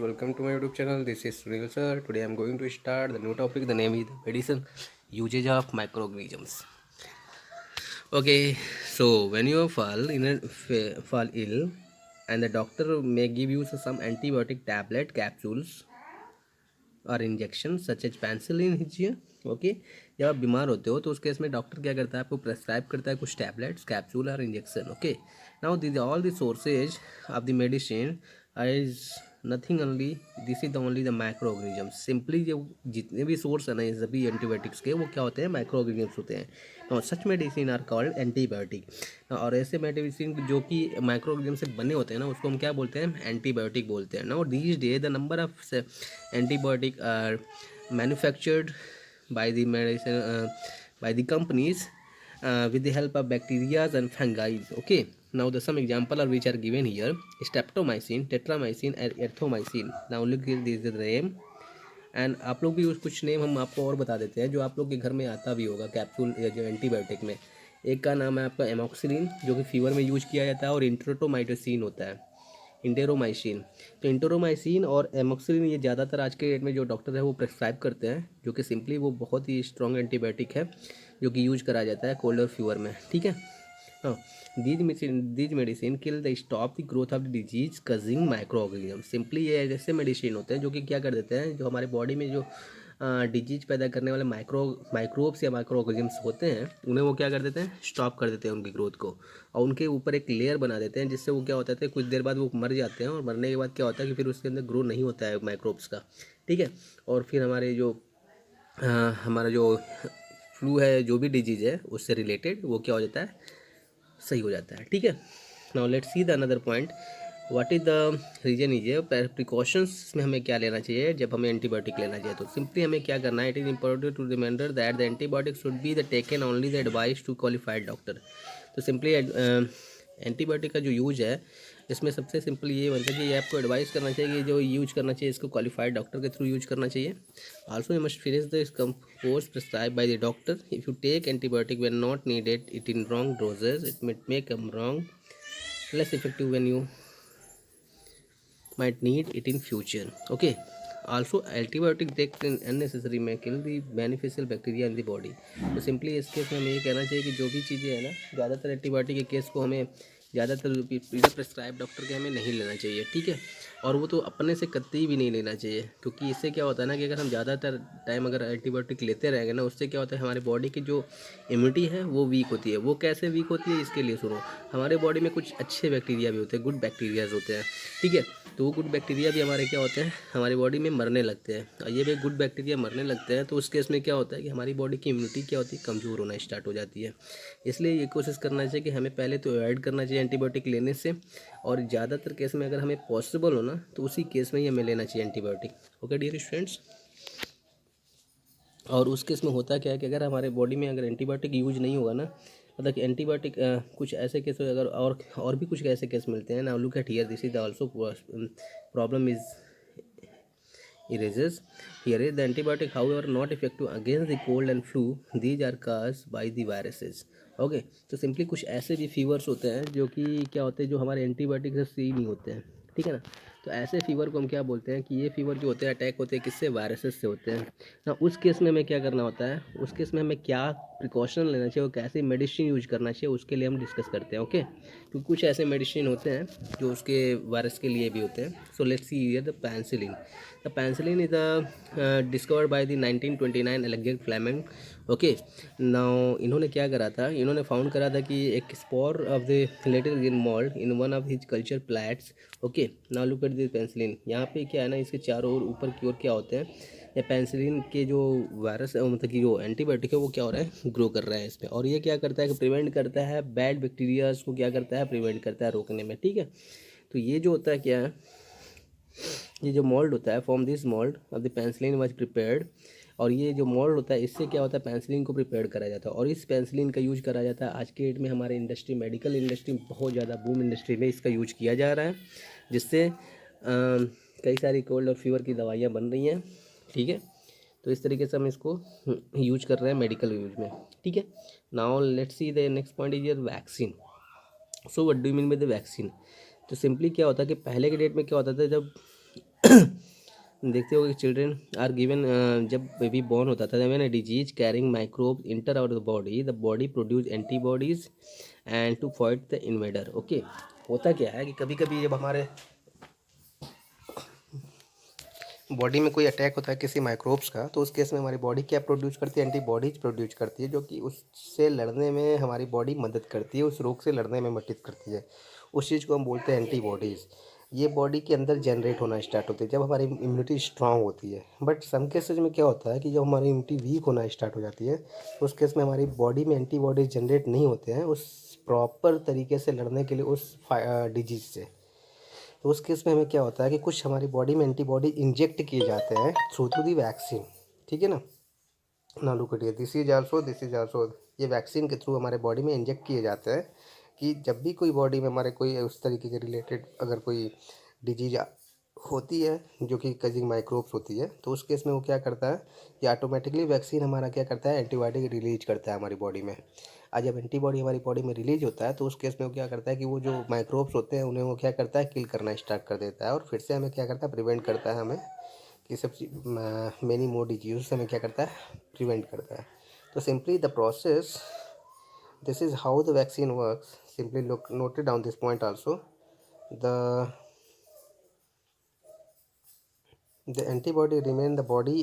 welcome to my YouTube channel. This is Sunil sir. Today I'm going to start the new topic. The name is medicine usage of microorganisms. Okay, so when you fall ill, and the doctor may give you some antibiotic tablet capsules और injection such as penicillin लीजिए. Okay, जब आप बीमार होते हो तो उस case में डॉक्टर क्या करता है, आपको प्रेस्क्राइब करता है कुछ टैबलेट्स कैप्सूल और injection. Okay, now this all the sources of the medicine is nothing only, this is the only the micro organism. Simply जो जितने भी सोर्स है ना ये सभी एंटीबायोटिक्स के, वो क्या होते हैं, माइक्रो ऑर्गेनिज्म्स होते हैं. और सच मेडिसिन आर कॉल्ड एंटीबायोटिक. और ऐसे मेडिसिन जो कि माइक्रो ऑर्गेनिज्म से बने होते हैं ना, उसको हम क्या बोलते हैं, एंटीबायोटिक बोलते हैं. Now these day the number of antibiotic are manufactured by the medicine by the companies with the help of bacteria and fungi. Okay, now the some example are which are given here: streptomycin, tetramycin and erythromycin. Now look here, this is the name. And आप लोग भी उस कुछ name हम आपको और बता देते हैं जो आप लोग के घर में आता भी होगा कैप्सूल या जो एंटीबायोटिक में. एक का नाम है आपका एमोक्सिलिन, जो कि फीवर में यूज किया जाता है, और इंट्रोटोमाइटोसिन होता है, इंटेरोमाइसिन. तो इंटेरोमाइसिन और एमोक्सिलिन ये ज़्यादातर आज के डेट में जो डॉक्टर है वो प्रेस्क्राइब करते हैं, जो कि सिंपली वो बहुत ही स्ट्रॉन्ग एंटीबायोटिक है जो कि यूज करा जाता है कोल्ड और फीवर में. ठीक है. हाँ, these medicine kill the stop the growth of the disease causing micro organism. Simply ये ऐसे मेडिसिन होते हैं जो कि क्या कर देते हैं, जो हमारे बॉडी में जो डिजीज पैदा करने वाले माइक्रोब्स या माइक्रो ऑर्गेनिज्म्स होते हैं, उन्हें वो क्या कर देते हैं, स्टॉप कर देते हैं उनकी ग्रोथ को, और उनके ऊपर एक लेयर बना देते हैं, जिससे वो क्या होता है, कुछ देर बाद वो मर जाते हैं, और मरने के बाद क्या होता है कि फिर उसके अंदर ग्रो नहीं होता है माइक्रोब्स का. ठीक है. और फिर हमारे जो हमारा जो फ्लू है, जो भी डिजीज है उससे रिलेटेड, वो क्या हो जाता है, सही हो जाता है. ठीक है. Now let's see the another point, what is the reason is precautions में हमें क्या लेना चाहिए जब हमें एंटीबायोटिक लेना चाहिए. तो सिंपली हमें क्या करना है, it is important to reminder that the antibiotic should be the taken only the advice to qualified doctor. तो सिंपली एंटीबायोटिक का जो यूज है, इसमें सबसे सिंपल ये बनता है कि ये आपको एडवाइस करना चाहिए कि जो यूज करना चाहिए इसको क्वालिफाइड डॉक्टर के थ्रू यूज करना चाहिए. Also you must finish the course prescribe by the doctor. If you take antibiotic when not needed it in wrong dosages, it may come wrong less effective when you might need it in future. Okay, also antibiotic take unnecessary may kill the beneficial bacteria in the body. तो simply इस case में हमें ये कहना चाहिए कि जो भी चीज़ें हैं ना, ज़्यादातर एंटीबायोटिक के केस को हमें ज़्यादातर प्रिस्क्राइब डॉक्टर के हमें नहीं लेना चाहिए. ठीक है. और वो तो अपने से कतई भी नहीं लेना चाहिए, क्योंकि इससे क्या होता है ना कि अगर हम ज़्यादातर टाइम अगर एंटीबायोटिक लेते रहेंगे ना, उससे क्या होता है, हमारी बॉडी की जो इम्यूनिटी है वो वीक होती है. वो कैसे वीक होती है, इसके लिए सुनो. हमारे बॉडी में कुछ अच्छे बैक्टीरिया भी होते हैं, गुड बैक्टीरियाज होते हैं. ठीक है. तो वो गुड बैक्टीरिया भी हमारे क्या होते हैं, हमारी बॉडी में मरने लगते हैं. और ये भी गुड बैक्टीरिया मरने लगते हैं तो उस केस में क्या होता है कि हमारी बॉडी की इम्यूनिटी क्या होती है, कमज़ोर होना स्टार्ट हो जाती है. इसलिए ये कोशिश करना चाहिए कि हमें पहले तो अवॉइड करना चाहिए एंटीबायोटिक लेने से, और ज़्यादातर केस में अगर हमें पॉसिबल हो ना तो उसी केस में ही हमें लेना चाहिए एंटीबायोटिक. Okay dear students. और उस केस में होता क्या है कि अगर हमारे बॉडी में अगर एंटीबायोटिक यूज नहीं होगा ना, मतलब कि एंटीबायोटिक कुछ ऐसे केस अगर और भी कुछ ऐसे केस मिलते हैं. Now look eight here, this is also problem is erases. Here is the antibiotic however not effective against the cold and flu. These are caused by the viruses. Okay. तो simply कुछ ऐसे भी fevers होते हैं जो कि क्या होते हैं, जो हमारे एंटीबायोटिक से सही नहीं होते हैं. ठीक है ना. तो ऐसे फीवर को हम क्या बोलते हैं कि ये फीवर जो होते हैं अटैक होते हैं किससे, वायरसेस से होते हैं ना. उस केस में हमें क्या करना होता है, उस केस में हमें क्या प्रिकॉशन लेना चाहिए और कैसे मेडिसिन यूज करना चाहिए, उसके लिए हम डिस्कस करते हैं. ओके. तो कुछ ऐसे मेडिसिन होते हैं जो उसके वायरस के लिए भी होते हैं. So let's see here the penicillin. The penicillin is discovered by the 1929 Alexander Fleming. Okay. Now इन्होंने क्या करा था, इन्होंने फाउंड करा था कि एक spore of the latter in mould in one of his culture plates. Okay. Now look at this penicillin. यहाँ पे क्या है ना, इसके चारों ओर ऊपर की ओर क्या होते हैं, ये पेनिसिलिन के जो वायरस मतलब कि जो एंटीबायोटिक है वो क्या हो रहा है, ग्रो कर रहा है इसमें. और ये क्या करता है कि प्रिवेंट करता है बैड बैक्टीरियाज को, क्या करता है, प्रिवेंट करता है, रोकने में. ठीक है. तो ये जो होता है क्या है, ये जो मोल्ड होता है, from this mould of the penicillin was prepared. और ये जो मोल्ड होता है इससे क्या होता है, पेनिसिलिन को प्रिपेयर करा जाता है. और इस पेनिसिलिन का यूज करा जाता है आज के डेट में हमारे इंडस्ट्री, मेडिकल इंडस्ट्री में बहुत ज़्यादा बूम इंडस्ट्री में इसका यूज किया जा रहा है, जिससे कई सारी कोल्ड और फीवर की दवाइयाँ बन रही हैं. ठीक है. तो इस तरीके से हम इसको यूज कर रहे हैं मेडिकल यूज में. ठीक है. Now let's see the next point is your vaccine. So what do you mean by the vaccine. तो सिंपली क्या होता है कि पहले के डेट में क्या होता था, जब देखते हो कि चिल्ड्रेन आर गिवन, जब बेबी बॉर्न होता था, when a disease carrying microbe enter out the body produce antibodies and to fight the invader. Okay, होता क्या है कि कभी कभी जब हमारे बॉडी में कोई अटैक होता है किसी माइक्रोब्स का, तो उस केस में हमारी बॉडी क्या प्रोड्यूस करती है, एंटीबॉडीज प्रोड्यूस करती है, जो कि उससे लड़ने में हमारी बॉडी मदद करती है, उस रोग से लड़ने में मदद करती है। उस चीज़ को हम बोलते हैं एंटीबॉडीज़। ये बॉडी के अंदर जनरेट होना स्टार्ट होती है जब हमारी इम्यूनिटी स्ट्रांग होती है। बट सम केसेज में क्या होता है कि जब हमारी इम्यूनिटी वीक होना स्टार्ट हो जाती है, तो उस केस में हमारी बॉडी में एंटीबॉडीज जनरेट नहीं होते हैं उस प्रॉपर तरीके से लड़ने के लिए उस डिजीज से। तो उस केस में हमें क्या होता है कि कुछ हमारी बॉडी में एंटीबॉडी इंजेक्ट किए जाते हैं थ्रू टू दी वैक्सीन। ठीक है ना। ना look at, this is also ये वैक्सीन के थ्रू हमारे बॉडी में इंजेक्ट किए जाते हैं कि जब भी कोई बॉडी में हमारे कोई उस तरीके के रिलेटेड अगर कोई डिजीज होती है जो कि कजिंग माइक्रोब्स होती है, तो उस केस में वो क्या करता है कि ऑटोमेटिकली वैक्सीन हमारा क्या करता है, एंटीबॉडी रिलीज करता है हमारी बॉडी में। आज जब एंटीबॉडी हमारी बॉडी में रिलीज होता है, तो उस केस में वो क्या करता है कि वो जो माइक्रोब्स होते हैं उन्हें वो क्या करता है, किल करना स्टार्ट कर देता है, और फिर से हमें क्या करता है, प्रिवेंट करता है हमें कि सब मेनी मोर डिजीज से हमें क्या करता है, प्रिवेंट करता है। तो simply the process, this is how the vaccine works. Simply look noted down this point also. The antibody remain the body,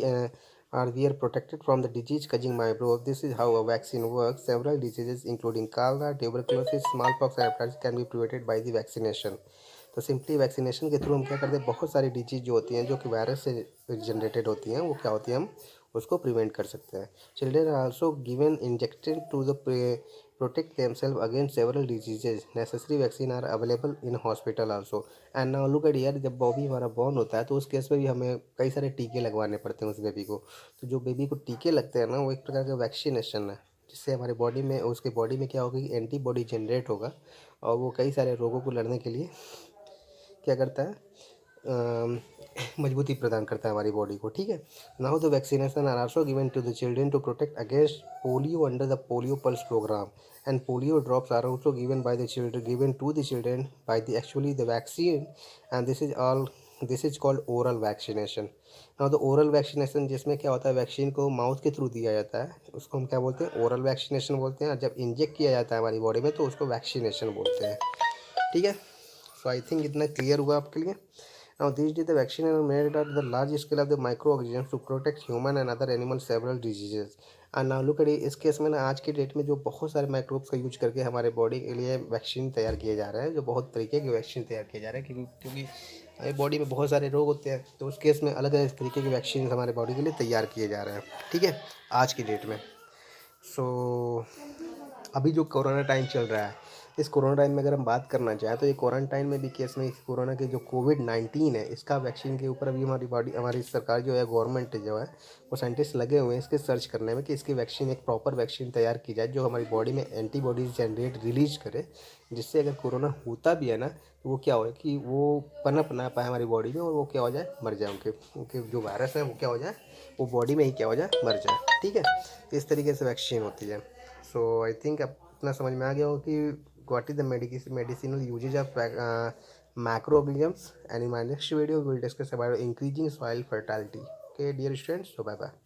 or we are protected from the disease causing microbe. This is how a vaccine works. Several diseases including cholera, tuberculosis, smallpox and hepatitis can be prevented by the vaccination. तो simply vaccination के through हम क्या करते हैं, बहुत सारी disease जो होती हैं जो कि वायरस से जनरेटेड होती हैं, वो क्या होती है, हम उसको प्रिवेंट कर सकते हैं। Children are also given injected to the protect themselves against several diseases. Necessary vaccine are available in hospital also. And now look eight year, जब बॉबी हमारा बॉर्न होता है तो उस केस में भी हमें कई सारे टीके लगवाने पड़ते हैं उस बेबी को। तो जो बेबी को टीके लगते हैं ना, वो एक प्रकार का वैक्सीनेशन है, जिससे हमारे बॉडी में, उसके बॉडी में क्या होगा कि एंटीबॉडी जनरेट होगा, और वो कई सारे रोगों को लड़ने के लिए क्या करता है, मजबूती प्रदान करता है हमारी बॉडी को। ठीक है। Now the vaccination are also given to the children to protect against polio under the polio pulse programme, and polio drops are also given by the children, given to the children by the actually the vaccine, and this is called oral vaccination. Now the oral vaccination, जिसमें क्या होता है, vaccine को mouth के through दिया जाता है, उसको हम क्या बोलते हैं, ओरल वैक्सीनेशन बोलते हैं। और जब इंजेक्ट किया जाता है हमारी बॉडी में, तो उसको वैक्सीनेशन बोलते हैं। ठीक है। सो आई थिंक इतना क्लियर हुआ आपके लिए। Now these days the vaccine are made at the large scale of the microorganisms to protect human and other animals several diseases. And now look at इस केस में ना, आज की डेट में जो बहुत सारे माइक्रोब्स का यूज करके हमारे बॉडी के लिए वैक्सीन तैयार किए जा रहे हैं, जो बहुत तरीके के वैक्सीन तैयार किए जा रहे हैं, क्योंकि हमारी बॉडी में बहुत सारे रोग होते हैं, तो उस केस में अलग अलग तरीके के वैक्सीन हमारे बॉडी के लिए तैयार किए जा रहे हैं। ठीक है, आज की डेट में। सो अभी जो कोरोना टाइम चल रहा है, इस कोरोना टाइम में अगर हम बात करना चाहें, तो ये क्वारंटाइन में भी केस में इस कोरोना के जो कोविड-19 है, इसका वैक्सीन के ऊपर अभी हमारी सरकार जो है, गवर्नमेंट जो है, वो साइंटिस्ट लगे हुए हैं इसके सर्च करने में कि इसकी वैक्सीन, एक प्रॉपर वैक्सीन तैयार की जाए जो हमारी बॉडी में एंटीबॉडीज जनरेट रिलीज करे, जिससे अगर कोरोना होता भी है ना, तो वो क्या हो कि वो पनप ना पाए हमारी बॉडी में, और वो क्या हो जाए, मर जाए, उनके उनके जो वायरस है वो क्या हो जाए, वो बॉडी में ही क्या हो जाए, मर जाए। ठीक है। इस तरीके से वैक्सीन होती है। सो आई थिंक अब इतना समझ में आ गया हो कि what is the medicinal usage of macroorganisms, and in my next video we will discuss about increasing soil fertility. Okay dear students, so bye bye.